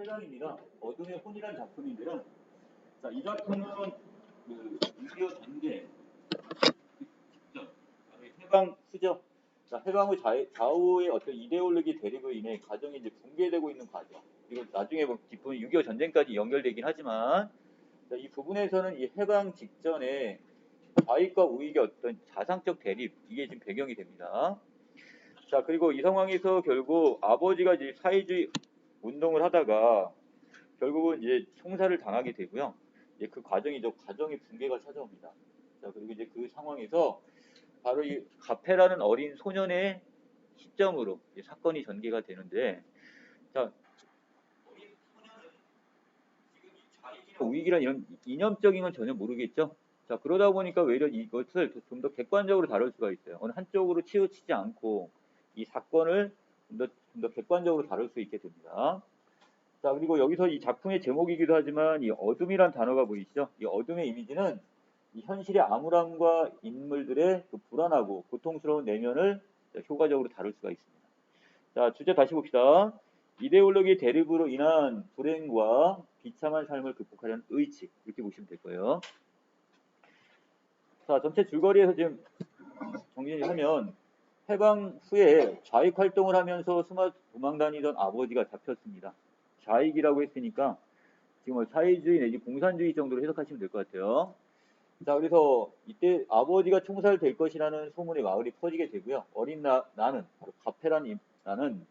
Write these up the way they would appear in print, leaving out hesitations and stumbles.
8강입니다. 어둠의 혼이라는 작품인데요. 자, 이 작품은 유교 전개 직전 해방 수죠. 자, 해방 후 좌우의 어떤 이데올로기 대립으로 인해 가정이 이제 붕괴되고 있는 과정. 그리고 나중에 깊은 6.25 전쟁까지 연결되긴 하지만, 자, 이 부분에서는 이 해방 직전에 좌익과 우익의 어떤 자상적 대립, 이게 지금 배경이 됩니다. 자, 그리고 이 상황에서 결국 아버지가 이제 사회주의 운동을 하다가 결국은 이제 총살을 당하게 되고요. 이제 그 과정이죠. 가정의 붕괴가 찾아옵니다. 자, 그리고 이제 그 상황에서 바로 이 가페라는 어린 소년의 시점으로 사건이 전개가 되는데, 자, 어린 소년은 지금 이 좌익이나 우익이란 이런 이념적인 건 전혀 모르겠죠. 자, 그러다 보니까 오히려 이것을 좀 더 객관적으로 다룰 수가 있어요. 어느 한쪽으로 치우치지 않고 이 사건을 좀 더 객관적으로 다룰 수 있게 됩니다. 자, 그리고 여기서 이 작품의 제목이기도 하지만 이 어둠이란 단어가 보이시죠? 이 어둠의 이미지는 이 현실의 암울함과 인물들의 그 불안하고 고통스러운 내면을 효과적으로 다룰 수가 있습니다. 자, 주제 다시 봅시다. 이데올로기 대립으로 인한 불행과 비참한 삶을 극복하려는 의지, 이렇게 보시면 될 거예요. 자, 전체 줄거리에서 지금 정리하면 해방 후에 좌익 활동을 하면서 스마 도망 다니던 아버지가 잡혔습니다. 좌익이라고 했으니까 지금 사회주의 내지 공산주의 정도로 해석하시면 될 것 같아요. 자, 그래서 이때 아버지가 총살될 것이라는 소문이 마을이 퍼지게 되고요. 어린 나는, 바로 가페라는 나는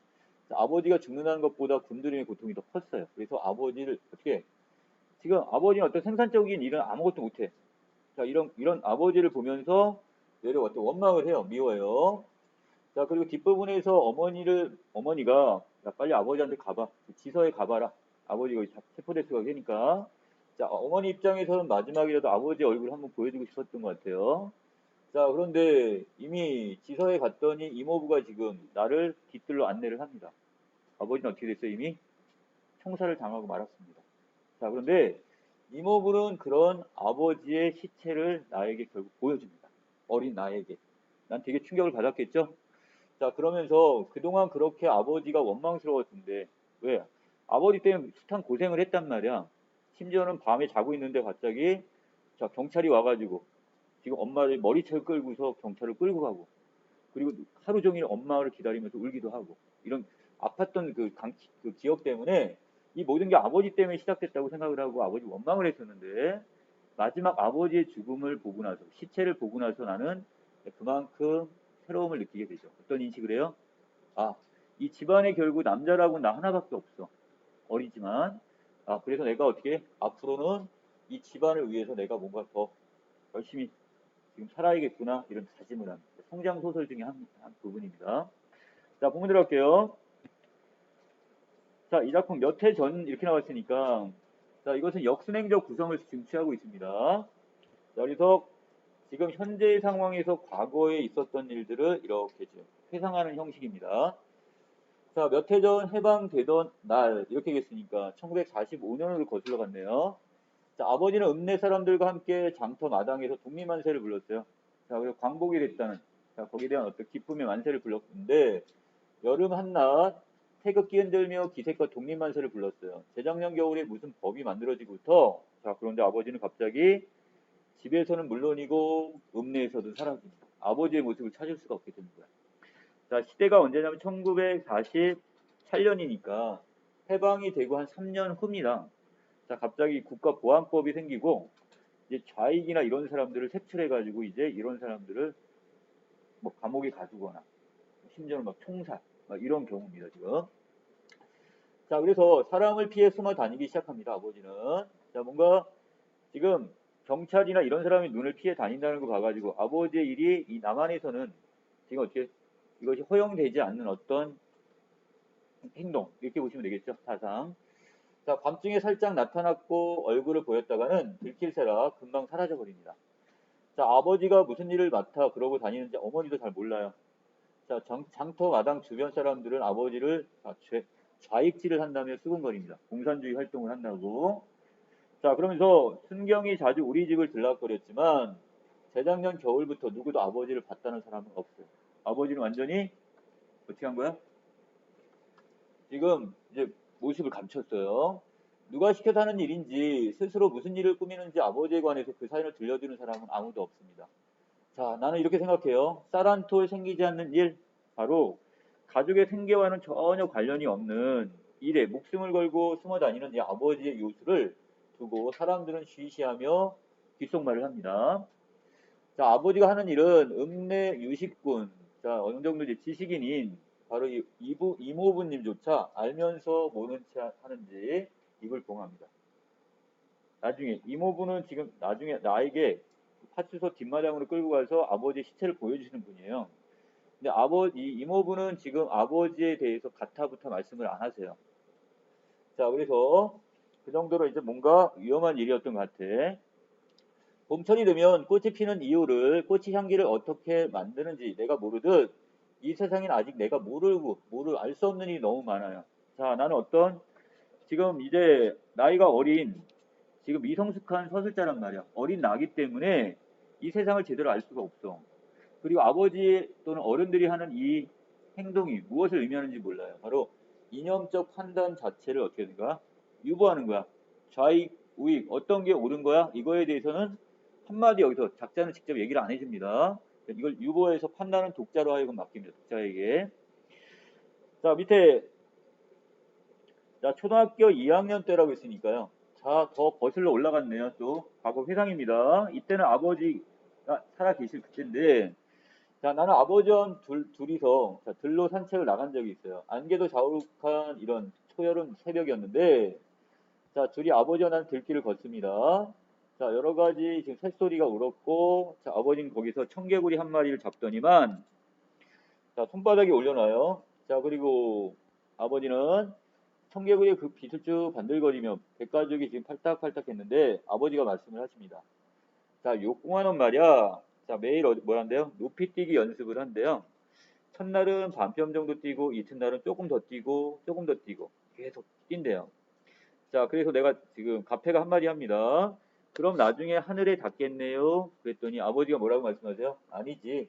아버지가 죽는다는 것보다 굶주림의 고통이 더 컸어요. 그래서 아버지를 어떻게, 지금 아버지는 어떤 생산적인 일은 아무것도 못해. 자, 이런 아버지를 보면서 내려 어떤 원망을 해요. 미워요. 자, 그리고 뒷부분에서 어머니가, 야, 빨리 아버지한테 가봐. 지서에 가봐라. 아버지가 체포될 수가 되니까. 자, 어머니 입장에서는 마지막이라도 아버지 얼굴 한번 보여주고 싶었던 것 같아요. 자, 그런데 이미 지서에 갔더니 이모부가 지금 나를 뒤뜰로 안내를 합니다. 아버지는 어떻게 됐어요? 이미 총살을 당하고 말았습니다. 자, 그런데 이모부는 그런 아버지의 시체를 나에게 결국 보여줍니다. 어린 나에게. 난 되게 충격을 받았겠죠? 자, 그러면서 그동안 그렇게 아버지가 원망스러웠는데, 왜? 아버지 때문에 숱한 고생을 했단 말이야. 심지어는 밤에 자고 있는데 갑자기, 자, 경찰이 와가지고, 지금 엄마를 머리채를 끌고서 경찰을 끌고 가고, 그리고 하루 종일 엄마를 기다리면서 울기도 하고, 이런 아팠던 그 기억 때문에 이 모든 게 아버지 때문에 시작됐다고 생각을 하고 아버지 원망을 했었는데, 마지막 아버지의 죽음을 보고 나서, 시체를 보고 나서 나는 그만큼 새로움을 느끼게 되죠. 어떤 인식을 해요? 아, 이 집안에 결국 남자라고 나 하나밖에 없어. 어리지만, 아, 그래서 내가 어떻게, 앞으로는 이 집안을 위해서 내가 뭔가 더 열심히 지금 살아야겠구나, 이런 다짐을 합니다. 성장 소설 중에 한 부분입니다. 자, 본문 들어갈게요. 자, 이 작품 몇 해 전 이렇게 나왔으니까, 자, 이것은 역순행적 구성을 지금 취하고 있습니다. 자, 그래서 지금 현재 상황에서 과거에 있었던 일들을 이렇게 지금 회상하는 형식입니다. 자, 몇 해 전 해방되던 날, 이렇게 했으니까 1945년으로 거슬러 갔네요. 자, 아버지는 읍내 사람들과 함께 장터 마당에서 독립만세를 불렀어요. 자, 그래서 광복이 됐다는, 자, 거기에 대한 어떤 기쁨의 만세를 불렀는데, 여름 한낮 태극기 흔들며 기색과 독립만세를 불렀어요. 재작년 겨울에 무슨 법이 만들어지고부터, 자, 그런데 아버지는 갑자기 집에서는 물론이고 읍내에서도 사라집니다. 아버지의 모습을 찾을 수가 없게 되는 거야. 자, 시대가 언제냐면 1948년이니까 해방이 되고 한 3년 후입니다. 자, 갑자기 국가보안법이 생기고 이제 좌익이나 이런 사람들을 색출해가지고 이제 이런 사람들을 뭐 감옥에 가두거나 심지어는 막 총살 막 이런 경우입니다, 지금. 자, 그래서 사람을 피해 숨어 다니기 시작합니다, 아버지는. 자, 뭔가 지금 경찰이나 이런 사람이 눈을 피해 다닌다는 거 봐가지고 아버지의 일이 이 남한에서는 지금 어떻게 이것이 허용되지 않는 어떤 행동, 이렇게 보시면 되겠죠, 사상. 자, 밤중에 살짝 나타났고 얼굴을 보였다가는 들킬새라 금방 사라져버립니다. 자, 아버지가 무슨 일을 맡아 그러고 다니는지 어머니도 잘 몰라요. 자, 장터 마당 주변 사람들은 아버지를 좌익질을 한다며 수군거립니다. 공산주의 활동을 한다고. 자, 그러면서 순경이 자주 우리 집을 들락거렸지만 재작년 겨울부터 누구도 아버지를 봤다는 사람은 없어요. 아버지는 완전히 어떻게 한 거야? 지금 이제 모습을 감췄어요. 누가 시켜서 하는 일인지 스스로 무슨 일을 꾸미는지 아버지에 관해서 그 사연을 들려주는 사람은 아무도 없습니다. 자, 나는 이렇게 생각해요. 쌀 한 톨 생기지 않는 일, 바로 가족의 생계와는 전혀 관련이 없는 일에 목숨을 걸고 숨어 다니는 이 아버지의 요술을 두고 사람들은 쉬쉬하며 귓속말을 합니다. 자, 아버지가 하는 일은 읍내 유식군, 자, 어느 정도 이제 지식인인 바로 이 이모부님조차 알면서 모른 채 하는지 입을 봉합니다. 나중에 이모부는 지금 나중에 나에게 파출소 뒷마당으로 끌고 가서 아버지의 시체를 보여주시는 분이에요. 근데 이모부는 지금 아버지에 대해서 가타부타 말씀을 안 하세요. 자, 그래서 그 정도로 이제 뭔가 위험한 일이었던 것 같아. 봄철이 되면 꽃이 피는 이유를, 꽃이 향기를 어떻게 만드는지 내가 모르듯 이 세상엔 아직 내가 알 수 없는 일이 너무 많아요. 자, 나는 지금 이제 나이가 어린, 지금 미성숙한 서술자란 말이야. 어린 나기 때문에 이 세상을 제대로 알 수가 없어. 그리고 아버지 또는 어른들이 하는 이 행동이 무엇을 의미하는지 몰라요. 바로 이념적 판단 자체를 어떻게 하는 거야? 유보하는 거야. 좌익, 우익, 어떤 게 옳은 거야? 이거에 대해서는 한마디 여기서 작자는 직접 얘기를 안 해줍니다. 이걸 유보해서 판단은 독자로 하여금 맡깁니다. 독자에게. 자, 밑에 자, 초등학교 2학년 때라고 했으니까요. 자, 더 거슬러 올라갔네요. 또 과거 회상입니다. 이때는 아버지가 살아 계실 그때인데, 자, 나는 아버지와 둘이서 자, 들로 산책을 나간 적이 있어요. 안개도 자욱한 이런 초여름 새벽이었는데, 자, 둘이 아버지와 나는 들길을 걷습니다. 자, 여러 가지 지금 새소리가 울었고, 자, 아버지는 거기서 청개구리 한 마리를 잡더니만, 자, 손바닥에 올려놔요. 자, 그리고 아버지는 청개구리의 그 빛을 쭉 반들거리며 백가죽이 지금 팔딱팔딱 했는데, 아버지가 말씀을 하십니다. 자, 요 꽁아는 말이야. 자, 매일 뭐란데요? 높이 뛰기 연습을 한대요. 첫날은 반뼘 정도 뛰고, 이튿날은 조금 더 뛰고, 조금 더 뛰고, 계속 뛴대요. 자, 그래서 내가 지금 가페가 한마디 합니다. 그럼 나중에 하늘에 닿겠네요. 그랬더니 아버지가 뭐라고 말씀하세요? 아니지.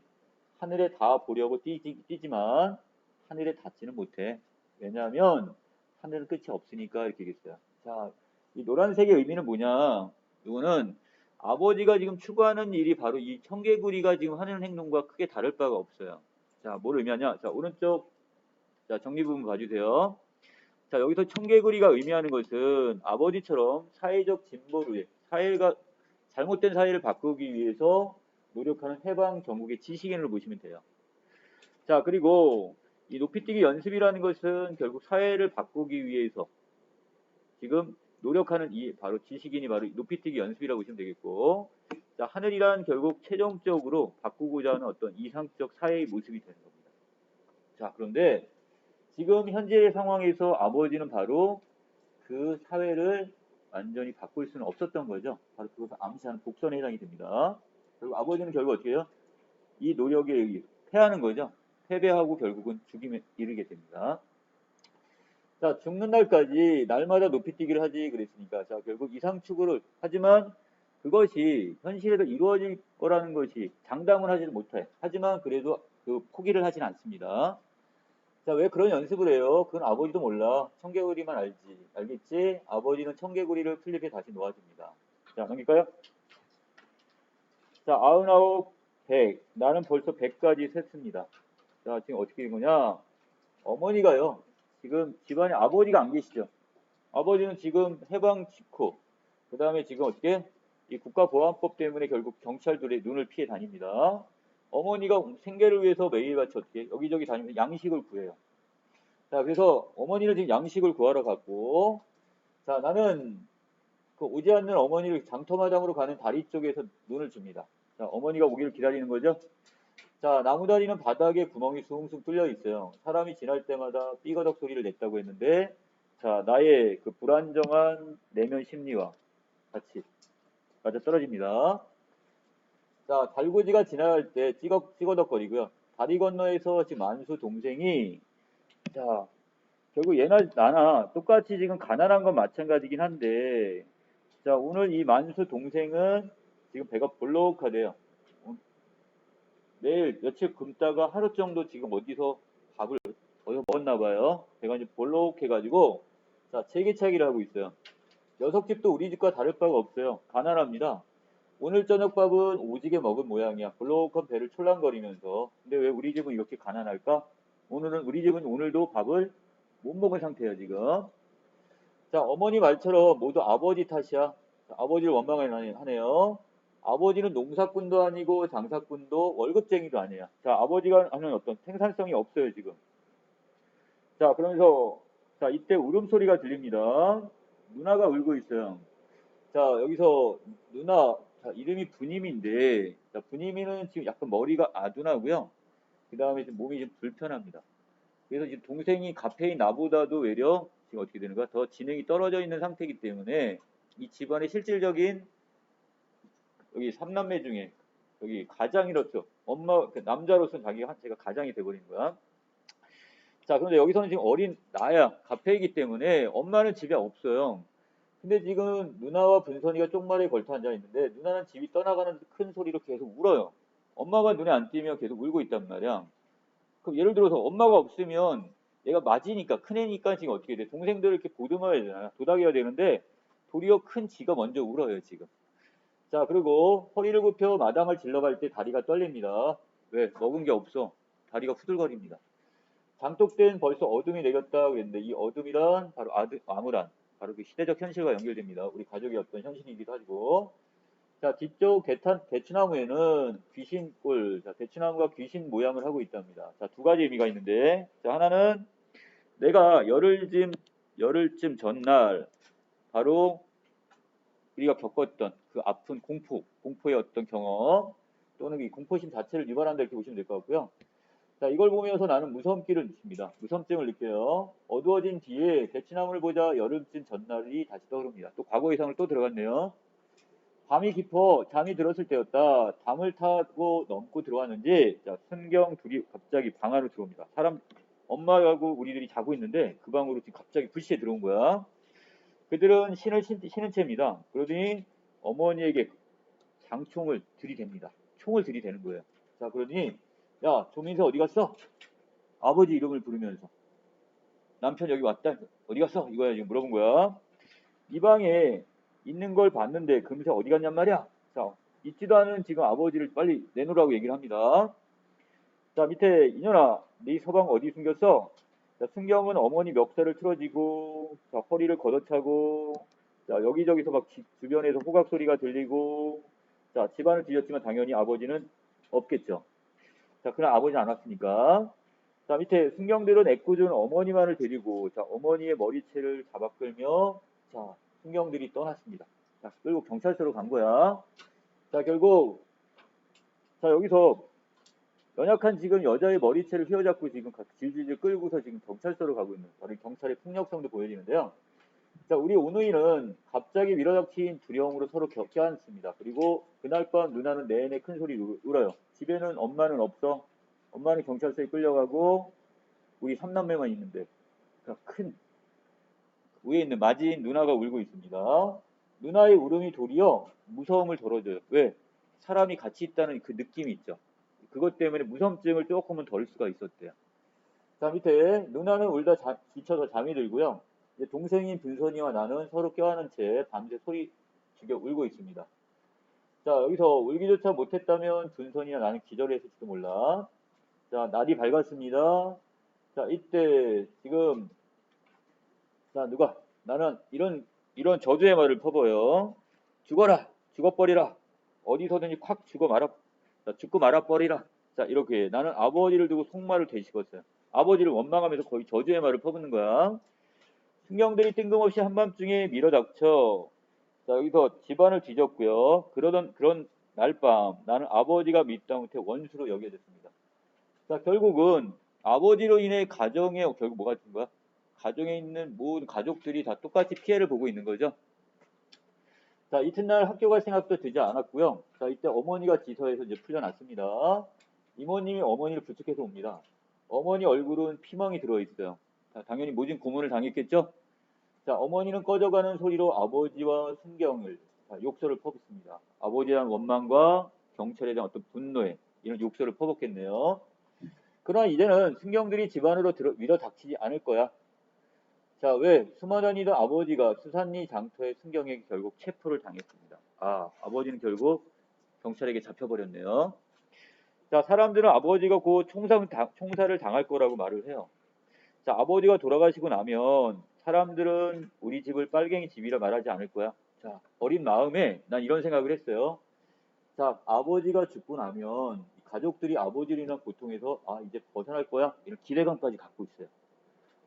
하늘에 다 보려고 뛰지만 하늘에 닿지는 못해. 왜냐하면 하늘은 끝이 없으니까 이렇게 얘기했어요. 자, 이 노란색의 의미는 뭐냐? 이거는 아버지가 지금 추구하는 일이 바로 이 청개구리가 지금 하는 행동과 크게 다를 바가 없어요. 자, 뭘 의미하냐? 자, 오른쪽 자, 정리 부분 봐주세요. 자, 여기서 청개구리가 의미하는 것은 아버지처럼 사회적 진보를 위해 잘못된 사회를 바꾸기 위해서 노력하는 해방 전국의 지식인을 보시면 돼요. 자, 그리고 이 높이뛰기 연습이라는 것은 결국 사회를 바꾸기 위해서 지금 노력하는 바로 지식인이 바로 높이뛰기 연습이라고 보시면 되겠고, 자, 하늘이란 결국 최종적으로 바꾸고자 하는 어떤 이상적 사회의 모습이 되는 겁니다. 자, 그런데 지금 현재의 상황에서 아버지는 바로 그 사회를 완전히 바꿀 수는 없었던 거죠. 바로 그것을 암시하는 독선에 해당이 됩니다. 그리고 아버지는 결국 어떻게 해요? 이 노력에 의해 패하는 거죠. 패배하고 결국은 죽임에 이르게 됩니다. 자, 죽는 날까지 날마다 높이뛰기를 하지 그랬으니까 자, 결국 이상축을 하지만 그것이 현실에서 이루어질 거라는 것이 장담을 하지 못해. 하지만 그래도 그 포기를 하진 않습니다. 자, 왜 그런 연습을 해요? 그건 아버지도 몰라. 청개구리만 알겠지? 아버지는 청개구리를 클립에 다시 놓아줍니다. 자, 넘길까요? 자, 99, 100. 나는 벌써 100까지 셌습니다. 자, 지금 어떻게 된 거냐? 어머니가요. 지금 집안에 아버지가 안 계시죠? 아버지는 지금 해방 직후, 그 다음에 지금 어떻게? 이 국가보안법 때문에 결국 경찰들의 눈을 피해 다닙니다. 어머니가 생계를 위해서 매일같이 어떻게? 여기저기 다니면서 양식을 구해요. 자, 그래서 어머니를 지금 양식을 구하러 갔고, 자, 나는 그 오지 않는 어머니를 장터마당으로 가는 다리 쪽에서 눈을 줍니다. 자, 어머니가 오기를 기다리는 거죠? 자, 나무다리는 바닥에 구멍이 숭숭 뚫려 있어요. 사람이 지날 때마다 삐거덕 소리를 냈다고 했는데, 자, 나의 그 불안정한 내면 심리와 같이 맞아 떨어집니다. 자, 달구지가 지나갈 때 찌거덕거리고요. 다리 건너에서 지금 만수 동생이, 자, 결국 나나 똑같이 지금 가난한 건 마찬가지긴 한데, 자, 오늘 이 만수 동생은 지금 배가 볼록하대요. 내일 며칠 굶다가 하루 정도 지금 어디서 먹었나 봐요. 배가 이제 볼록해가지고, 자, 체계차기를 하고 있어요. 녀석집도 우리 집과 다를 바가 없어요. 가난합니다. 오늘 저녁 밥은 오지게 먹은 모양이야. 볼록한 배를 촐랑거리면서. 근데 왜 우리 집은 이렇게 가난할까? 우리 집은 오늘도 밥을 못 먹은 상태예요, 지금. 자, 어머니 말처럼 모두 아버지 탓이야. 자, 아버지를 원망하네요. 아버지는 농사꾼도 아니고 장사꾼도 월급쟁이도 아니야. 자, 아버지가 하는 어떤 생산성이 없어요, 지금. 자, 그러면서 자, 이때 울음소리가 들립니다. 누나가 울고 있어요. 자, 여기서 누나, 자, 이름이 분임인데, 자, 분임이는 지금 약간 머리가 아둔하고요. 그 다음에 좀 몸이 좀 불편합니다. 그래서 지금 동생이 가페인 나보다도 외려 지금 어떻게 되는 거야? 더 지능이 떨어져 있는 상태이기 때문에 이 집안의 실질적인 여기 삼남매 중에 여기 가장이로서 엄마 그 남자로서 제가 가장이 돼버린 거야. 자, 그런데 여기서는 지금 어린 나야 가페이기 때문에 엄마는 집에 없어요. 근데 지금 누나와 분선이가 쪽말에 걸터 앉아 있는데 누나는 집이 떠나가는 큰 소리로 계속 울어요. 엄마가 눈에 안 띄면 계속 울고 있단 말이야. 그럼 예를 들어서 엄마가 없으면 얘가 맞이니까 큰애니까 지금 어떻게 돼? 동생들을 이렇게 보듬어야 되잖아. 도닥여야 되는데 도리어 큰 지가 먼저 울어요 지금. 자, 그리고 허리를 굽혀 마당을 질러갈 때 다리가 떨립니다. 왜? 먹은 게 없어. 다리가 후들거립니다. 장독대는 벌써 어둠이 내렸다 그랬는데 이 어둠이란 바로 암울한 바로 그 시대적 현실과 연결됩니다. 우리 가족의 어떤 현실이기도 하고. 자, 뒤쪽 대추나무에는 귀신꿀, 자, 대추나무가 귀신 모양을 하고 있답니다. 자, 두 가지 의미가 있는데, 자, 하나는 내가 열흘쯤 전날 바로 우리가 겪었던 그 아픈 공포의 어떤 경험 또는 이 공포심 자체를 유발한다 이렇게 보시면 될 것 같고요. 자, 이걸 보면서 나는 무서움기를 느낍니다. 무서움증을 느껴요. 어두워진 뒤에 대추나무를 보자 여름쯤 전날이 다시 떠오릅니다. 또 과거 이상을 또 들어갔네요. 밤이 깊어 잠이 들었을 때였다. 담을 타고 넘고 들어왔는지 자, 순경 둘이 갑자기 방 안으로 들어옵니다. 엄마하고 우리들이 자고 있는데 그 방으로 지금 갑자기 불시에 들어온 거야. 그들은 신은 채입니다. 그러더니 어머니에게 장총을 들이댑니다. 총을 들이대는 거예요. 자, 그러더니 야, 조민세 어디 갔어? 아버지 이름을 부르면서 남편 여기 왔다. 어디 갔어? 이거야 지금 물어본 거야. 이 방에 있는 걸 봤는데 금세 어디 갔냔 말이야. 자, 있지도 않은 지금 아버지를 빨리 내놓으라고 얘기를 합니다. 자, 밑에 이년아, 네 서방 어디 숨겼어? 자, 순경은 어머니 멱살을 틀어지고, 자, 허리를 걷어차고, 자, 여기저기서 막 주변에서 호각 소리가 들리고, 자, 집안을 뒤졌지만 당연히 아버지는 없겠죠. 자, 그러나 아버지는 안 왔으니까. 자, 밑에 순경들은 애꿎은 어머니만을 데리고, 자, 어머니의 머리채를 잡아 끌며, 자, 순경들이 떠났습니다. 자, 끌고 경찰서로 간 거야. 자, 결국, 자, 여기서 연약한 지금 여자의 머리채를 휘어잡고 지금 질질질 끌고서 지금 경찰서로 가고 있는 바로 경찰의 폭력성도 보여지는데요. 자, 우리 오누이는 갑자기 밀어닥친 두려움으로 서로 껴안습니다. 그리고 그날 밤 누나는 내내 큰 소리로 울어요. 집에는 엄마는 없어. 엄마는 경찰서에 끌려가고 우리 삼남매만 있는데 그러니까 큰 위에 있는 마지인 누나가 울고 있습니다. 누나의 울음이 도리어 무서움을 덜어줘요. 왜? 사람이 같이 있다는 그 느낌이 있죠. 그것 때문에 무서움증을 조금은 덜 수가 있었대요. 자, 밑에 누나는 울다 지쳐서 잠이 들고요. 이제 동생인 분선이와 나는 서로 껴안은 채 밤새 소리 죽여 울고 있습니다. 자, 여기서 울기조차 못했다면 분선이와 나는 기절했을지도 몰라. 자, 날이 밝았습니다. 자, 이때 지금 자, 나는 이런 저주의 말을 퍼부어요. 죽어라, 죽어버리라. 어디서든지 콱 죽고 말아버리라. 자, 이렇게 나는 아버지를 두고 속말을 되씹었어요. 아버지를 원망하면서 거의 저주의 말을 퍼붓는 거야. 순경들이 뜬금없이 한밤중에 밀어닥쳐. 자, 여기서 집안을 뒤졌고요. 그런 날밤 나는 아버지가 밑다못해 원수로 여겨졌습니다. 자, 결국은 아버지로 인해 가정에 결국 뭐가 된 거야? 가정에 있는 모든 가족들이 다 똑같이 피해를 보고 있는 거죠. 자, 이튿날 학교 갈 생각도 들지 않았고요. 자, 이때 어머니가 지서에서 이제 풀려났습니다. 이모님이 어머니를 부축해서 옵니다. 어머니 얼굴은 피멍이 들어있어요. 자, 당연히 모진 고문을 당했겠죠? 자, 어머니는 꺼져가는 소리로 아버지와 순경을 욕설을 퍼붓습니다. 아버지에 대한 원망과 경찰에 대한 어떤 분노에 이런 욕설을 퍼붓겠네요. 그러나 이제는 순경들이 집안으로 밀어닥치지 않을 거야. 자, 왜 숨어 다니던 아버지가 수산리 장터의 순경에게 결국 체포를 당했습니다. 아버지는 결국 경찰에게 잡혀버렸네요. 자, 사람들은 아버지가 곧 총살을 당할 거라고 말을 해요. 자, 아버지가 돌아가시고 나면 사람들은 우리 집을 빨갱이 집이라 말하지 않을 거야. 자, 어린 마음에 난 이런 생각을 했어요. 자, 아버지가 죽고 나면 가족들이 아버지를 인한 고통에서 이제 벗어날 거야. 이런 기대감까지 갖고 있어요.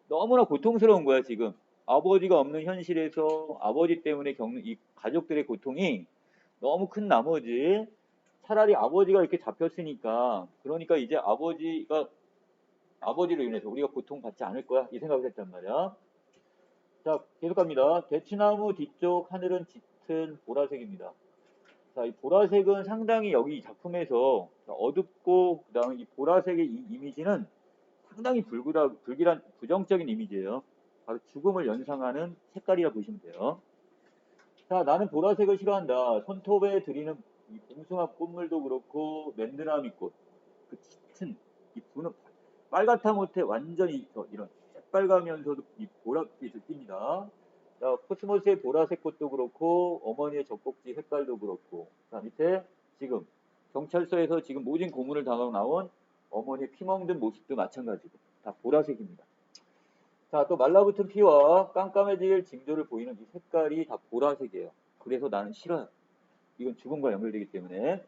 너무나 고통스러운 거야, 지금. 아버지가 없는 현실에서 아버지 때문에 겪는 이 가족들의 고통이 너무 큰 나머지 차라리 아버지가 이렇게 잡혔으니까 그러니까 이제 아버지로 인해서 우리가 고통받지 않을 거야. 이 생각을 했단 말이야. 자, 계속 갑니다. 대추나무 뒤쪽 하늘은 짙은 보라색입니다. 자, 이 보라색은 상당히 여기 이 작품에서 어둡고 그다음에 이 보라색의 이 이미지는 상당히 불길한 부정적인 이미지예요. 바로 죽음을 연상하는 색깔이라 보시면 돼요. 자, 나는 보라색을 싫어한다. 손톱에 들이는 이 봉숭아 꽃물도 그렇고 맨드라미꽃, 그 짙은 이 분홍 빨갛다 못해 완전히 이런 새빨가면서도 이 보랏빛을 띱니다. 자, 코스모스의 보라색 꽃도 그렇고 어머니의 젖꼭지 색깔도 그렇고 자, 밑에 지금 경찰서에서 지금 모진 고문을 당하고 나온 어머니의 피멍든 모습도 마찬가지고 다 보라색입니다. 자, 또 말라붙은 피와 깜깜해질 징조를 보이는 이 색깔이 다 보라색이에요. 그래서 나는 싫어요. 이건 죽음과 연결되기 때문에.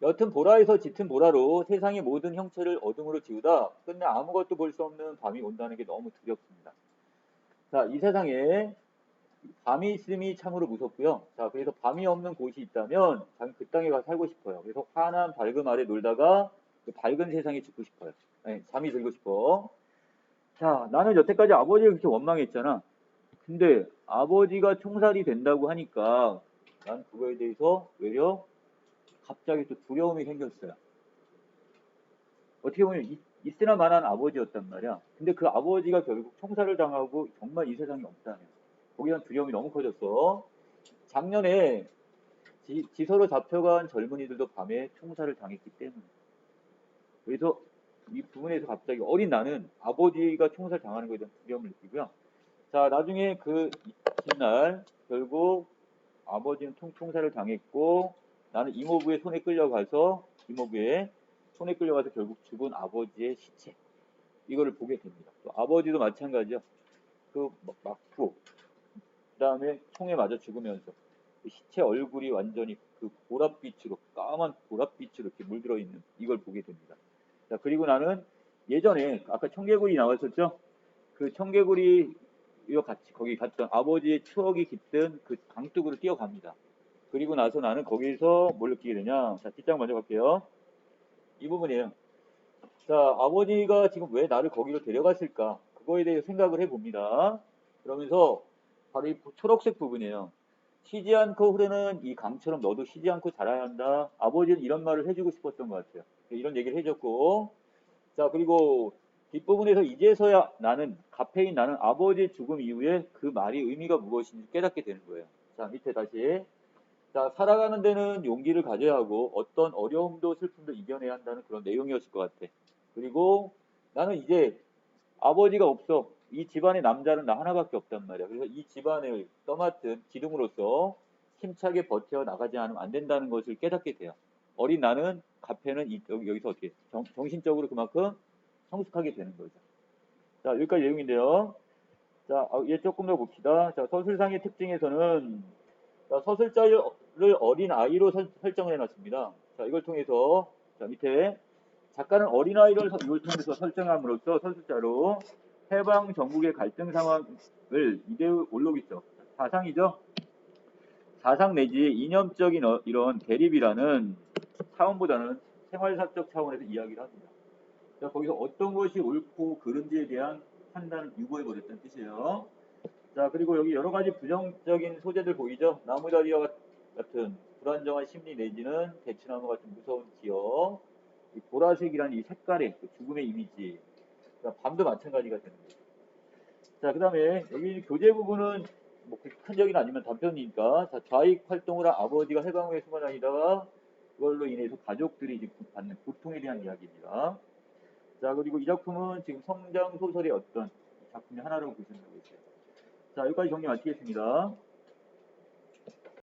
여튼 보라에서 짙은 보라로 세상의 모든 형체를 어둠으로 지우다 끝내 아무것도 볼 수 없는 밤이 온다는 게 너무 두렵습니다. 자, 이 세상에 밤이 있음이 참으로 무섭고요. 자, 그래서 밤이 없는 곳이 있다면 저는 그 땅에 가서 살고 싶어요. 그래서 환한 밝음 아래 놀다가 그 밝은 세상에 죽고 싶어요. 잠이 들고 싶어. 자, 나는 여태까지 아버지를 그렇게 원망했잖아. 근데 아버지가 총살이 된다고 하니까 난 그거에 대해서 외려 갑자기 또 두려움이 생겼어요. 어떻게 보면 있으나 마나한 아버지였단 말이야. 근데 그 아버지가 결국 총살을 당하고 정말 이 세상에 없다면 거기에 대한 두려움이 너무 커졌어. 작년에 지서로 잡혀간 젊은이들도 밤에 총살을 당했기 때문에. 그래서 이 부분에서 갑자기 어린 나는 아버지가 총살 당하는 것에 대한 두려움을 느끼고요. 자, 나중에 그 이튿날 결국 아버지는 총살을 당했고 나는 이모부의 손에 끌려가서 결국 죽은 아버지의 시체 이거를 보게 됩니다. 또 아버지도 마찬가지요. 그 맞고 그다음에 총에 맞아 죽으면서 그 시체 얼굴이 완전히 그 보랏빛으로 까만 보랏빛으로 이렇게 물들어 있는 이걸 보게 됩니다. 자, 그리고 나는 예전에 아까 청개구리 나왔었죠? 그 청개구리 이와 같이 거기 갔던 아버지의 추억이 깃든 그 강둑으로 뛰어갑니다. 그리고 나서 나는 거기서 뭘 느끼게 되냐? 자, 뒷장 먼저 갈게요. 이 부분이에요. 자, 아버지가 지금 왜 나를 거기로 데려갔을까? 그거에 대해서 생각을 해봅니다. 그러면서 바로 이 초록색 부분이에요. 쉬지 않고 흐르는 이 강처럼 너도 쉬지 않고 자라야 한다. 아버지는 이런 말을 해주고 싶었던 것 같아요. 이런 얘기를 해줬고, 자, 그리고 뒷부분에서 이제서야 카페인 나는 아버지 죽음 이후에 그 말이 의미가 무엇인지 깨닫게 되는 거예요. 자, 밑에 다시. 자, 살아가는 데는 용기를 가져야 하고 어떤 어려움도 슬픔도 이겨내야 한다는 그런 내용이었을 것 같아. 그리고 나는 이제 아버지가 없어. 이 집안의 남자는 나 하나밖에 없단 말이야. 그래서 이 집안을 떠맡은 기둥으로서 힘차게 버텨 나가지 않으면 안 된다는 것을 깨닫게 돼요. 어린 나는 카페는 여기서 어떻게 정신적으로 그만큼 성숙하게 되는 거죠. 자, 여기까지 내용인데요. 자, 얘 조금 더 봅시다. 자, 서술상의 특징에서는 자, 서술자를 어린 아이로 설정을 해놨습니다. 자, 이걸 통해서 자, 밑에 작가는 어린아이를 이걸 통해서 설정함으로써 서술자로 해방 전국의 갈등 상황을 이대로 올록이죠. 사상이죠. 사상 내지 이념적인 이런 대립이라는 차원보다는 생활사적 차원에서 이야기를 합니다. 자, 거기서 어떤 것이 옳고 그른지에 대한 판단을 유보해버렸다는 뜻이에요. 자, 그리고 여기 여러 가지 부정적인 소재들 보이죠? 나무다리와 같은 불안정한 심리 내지는 대추나무 같은 무서운 기억, 이 보라색이라는 이 색깔의 그 죽음의 이미지, 밤도 마찬가지가 되는 거죠. 자, 그 다음에 여기 교재 부분은 뭐 큰 적이 아니면 단편이니까 자, 좌익 활동을 한 아버지가 해방 후에 숨어 다니다가 그걸로 인해서 가족들이 이제 받는 고통에 대한 이야기입니다. 자, 그리고 이 작품은 지금 성장 소설의 어떤 작품의 하나라고 보시면 되겠어요. 자, 여기까지 정리 마치겠습니다.